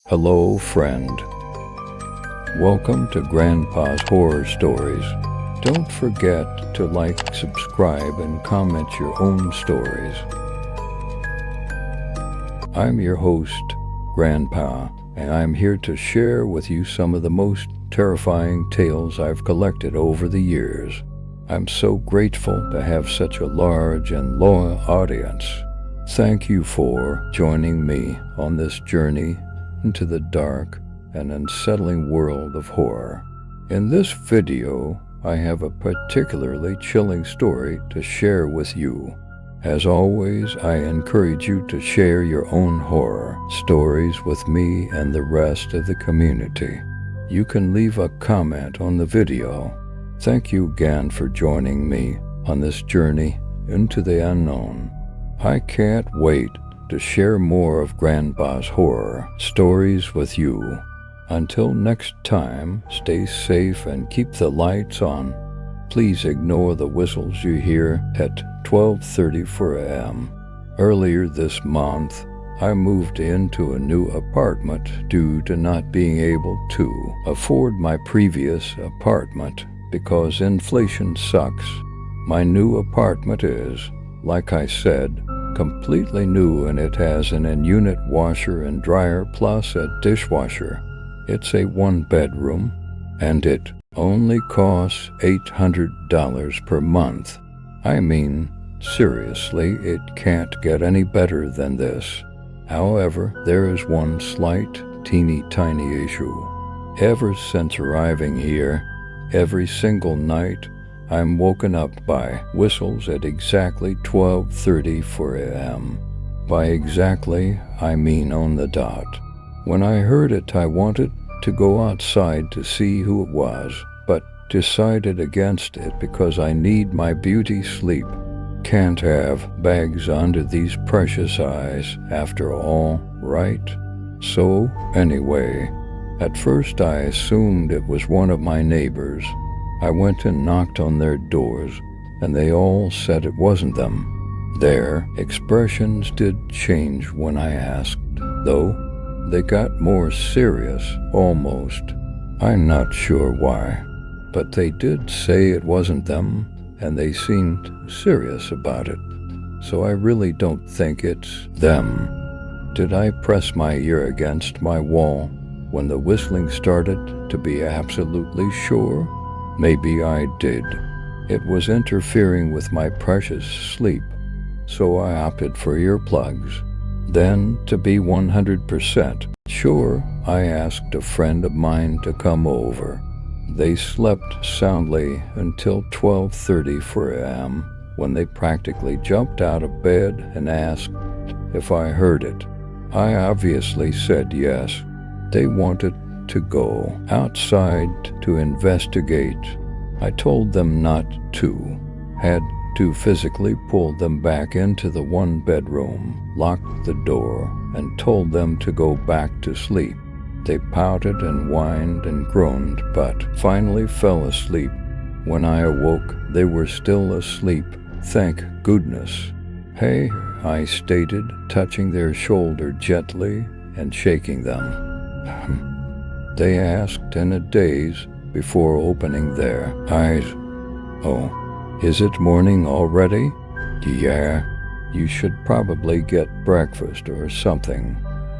Hello, friend. Welcome to Grandpa's Horror Stories. Don't forget to like, subscribe, and comment your own stories. I'm your host, Grandpa, and I'm here to share with you some of the most terrifying tales I've collected over the years. I'm so grateful to have such a large and loyal audience. Thank you for joining me on this journey into the dark and unsettling world of horror. In this video, I have a particularly chilling story to share with you. As always, I encourage you to share your own horror stories with me and the rest of the community. You can leave a comment on the video. Thank you again for joining me on this journey into the unknown. I can't wait to share more of Grandpa's horror stories with you. Until next time, stay safe and keep the lights on. Please ignore the whistles you hear at 12:34 a.m. Earlier this month, I moved into a new apartment due to not being able to afford my previous apartment because inflation sucks. My new apartment is, like I said, completely new, and it has an in-unit washer and dryer plus a dishwasher. It's a one-bedroom, and it only costs $800 per month. I mean, seriously, it can't get any better than this. However, there is one slight, teeny-tiny issue. Ever since arriving here, every single night, I'm woken up by whistles at exactly 12:34 a.m. By exactly, I mean on the dot. When I heard it, I wanted to go outside to see who it was, but decided against it because I need my beauty sleep. Can't have bags under these precious eyes after all, right? So, anyway, at first I assumed it was one of my neighbors. I went and knocked on their doors, and they all said it wasn't them. Their expressions did change when I asked, though. They got more serious, almost. I'm not sure why, but they did say it wasn't them, and they seemed serious about it. So I really don't think it's them. Did I press my ear against my wall when the whistling started to be absolutely sure? Maybe I did. It was interfering with my precious sleep, so I opted for earplugs. Then, to be 100% sure, I asked a friend of mine to come over. They slept soundly until 12:34 a.m. when they practically jumped out of bed and asked if I heard it. I obviously said yes. They wanted to go outside to investigate. I told them not to, had to physically pull them back into the one bedroom, locked the door, and told them to go back to sleep. They pouted and whined and groaned, but finally fell asleep. When I awoke, they were still asleep, thank goodness. Hey, I stated, touching their shoulder gently and shaking them. They asked in a daze before opening their eyes. Oh, is it morning already? Yeah, you should probably get breakfast or something.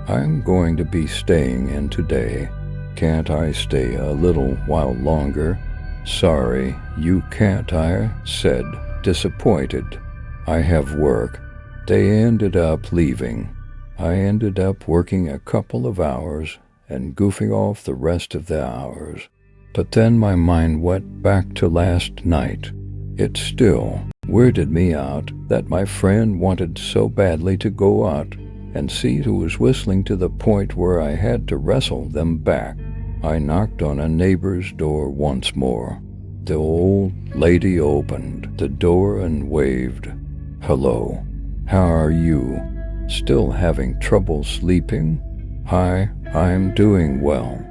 I'm going to be staying in today. Can't I stay a little while longer? Sorry, you can't, I said, disappointed. I have work. They ended up leaving. I ended up working a couple of hours and goofing off the rest of the hours. But then my mind went back to last night. It still weirded me out that my friend wanted so badly to go out and see who was whistling to the point where I had to wrestle them back. I knocked on a neighbor's door once more. The old lady opened the door and waved. Hello, how are you? Still having trouble sleeping? Hi, I'm doing well.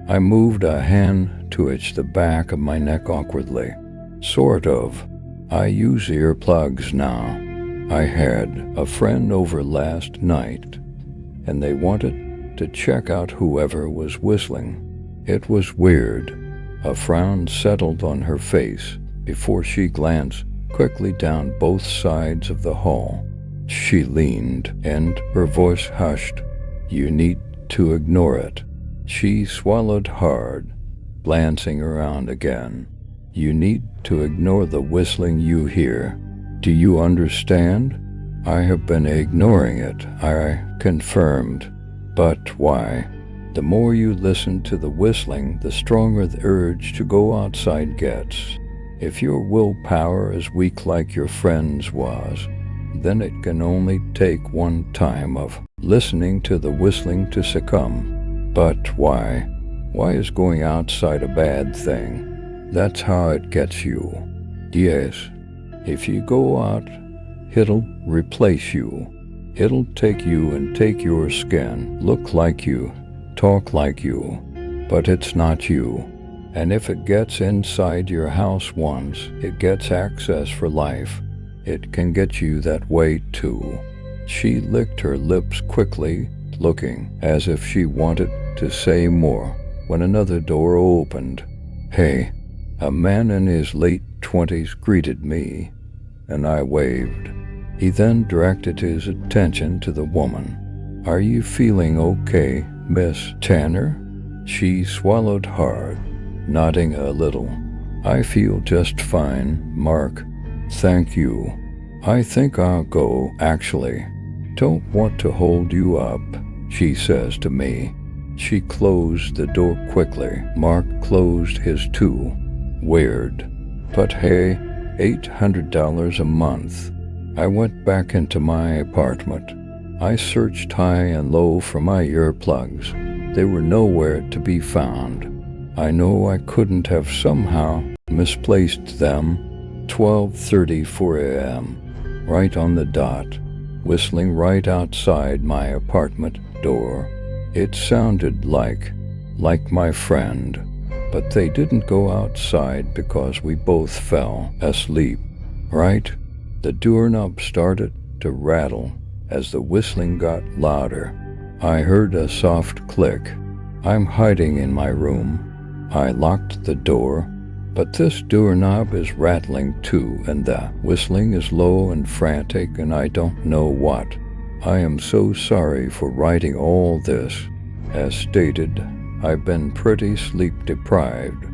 I moved a hand to itch the back of my neck awkwardly. Sort of. I use earplugs now. I had a friend over last night, and they wanted to check out whoever was whistling. It was weird. A frown settled on her face before she glanced quickly down both sides of the hall. She leaned, and her voice hushed. "You need to ignore it." She swallowed hard, glancing around again. "You need to ignore the whistling you hear. Do you understand?" "I have been ignoring it," I confirmed. "But why?" "The more you listen to the whistling, the stronger the urge to go outside gets. If your willpower is weak like your friend's was, then it can only take one time of listening to the whistling to succumb." "But why? Why is going outside a bad thing?" "That's how it gets you." "Yes. If you go out, it'll replace you. It'll take you and take your skin, look like you, talk like you. But it's not you. And if it gets inside your house once, it gets access for life. It can get you that way too." She licked her lips quickly, looking as if she wanted to say more, when another door opened. "Hey." A man in his late 20s greeted me, and I waved. He then directed his attention to the woman. "Are you feeling okay, Miss Tanner?" She swallowed hard, nodding a little. "I feel just fine, Mark. Thank you. I think I'll go, actually. Don't want to hold you up," she says to me. She closed the door quickly. Mark closed his too. Weird. But hey, $800 a month. I went back into my apartment. I searched high and low for my earplugs. They were nowhere to be found. I know I couldn't have somehow misplaced them. 12:34 a.m. Right on the dot, whistling right outside my apartment door. It sounded like my friend. But they didn't go outside because we both fell asleep, right? The doorknob started to rattle as the whistling got louder. I heard a soft click. I'm hiding in my room. I locked the door, but this doorknob is rattling too, and the whistling is low and frantic, and I don't know what. I am so sorry for writing all this. As stated, I've been pretty sleep deprived.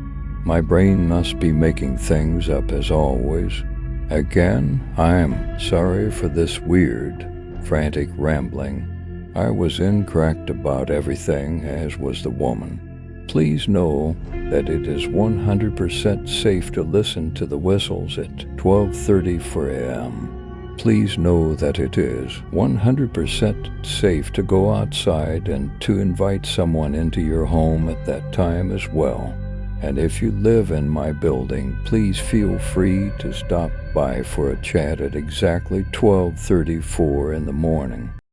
My brain must be making things up as always. Again, I'm sorry for this weird, frantic rambling. I was incorrect about everything, as was the woman. Please know that it is 100% safe to listen to the whistles at 12:34 a.m. Please know that it is 100% safe to go outside and to invite someone into your home at that time as well. And if you live in my building, please feel free to stop by for a chat at exactly 12:34 in the morning.